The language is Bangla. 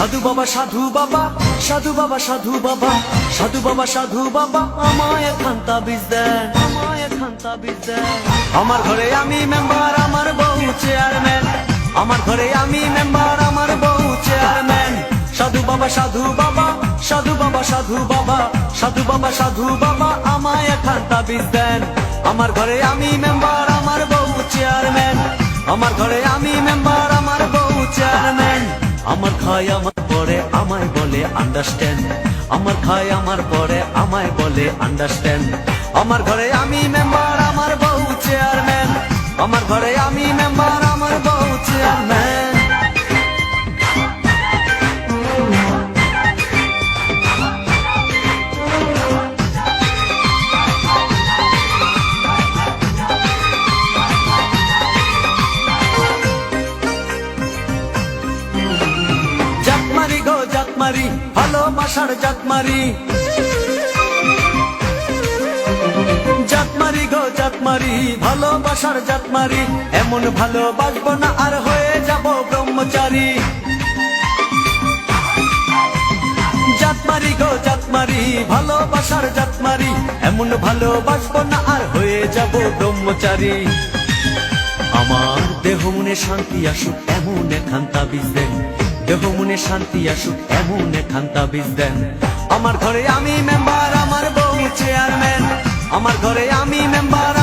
সাধু বাবা সাধু বাবা সাধু বাবা সাধু বাবা সাধু বাবা সাধু বাবা আমায় একখান তাবিজ দেন, আমায় একখান তাবিজ দেন। আমার ঘরে আমি মেম্বার, আমার বউ চেয়ারম্যান। আমার ঘরে আমি মেম্বার, আমার বউ চেয়ারম্যান। সাধু বাবা সাধু বাবা সাধু বাবা সাধু বাবা সাধু বাবা সাধু বাবা আমায় একখান তাবিজ দেন। আমার ঘরে আমি মেম্বার, আমার বউ চেয়ারম্যান। আমার ঘরে আমি মেম্বার, আমার বউ চেয়ারম্যান। আমার খায় আমার পরে আমায় বলে আন্ডারস্ট্যান্ড। আমার খায় আমার পরে আমায় বলে আন্ডারস্ট্যান্ড। আমার ঘরে আমি মেম্বার, আমার বউ চেয়ারম্যান। আমার ঘরে আমি মেম্বার, আমার বউ চেয়ারম্যান। জাতমারি গো জাতমারি, ভালোবাসার জাতমারি। জাতমারি গো জাতমারি, ভালোবাসার জাতমারি। এমন ভালোবাসবো না আর হয়ে যাব ব্রহ্মচারী। জাতমারি গো জাতমারি, ভালোবাসার জাতমারি। এমন ভালোবাসবো না আর হয়ে যাব ব্রহ্মচারী। আমার দেহ মনে শান্তি আসুক এমন একখান তাবিজ দেন। দেহ মনে শান্তি আসুক এমন একখান তাবিজ দেন। আমার ঘরে আমি মেম্বার, আমার বউ চেয়ারম্যান। আমার ঘরে আমি মেম্বার,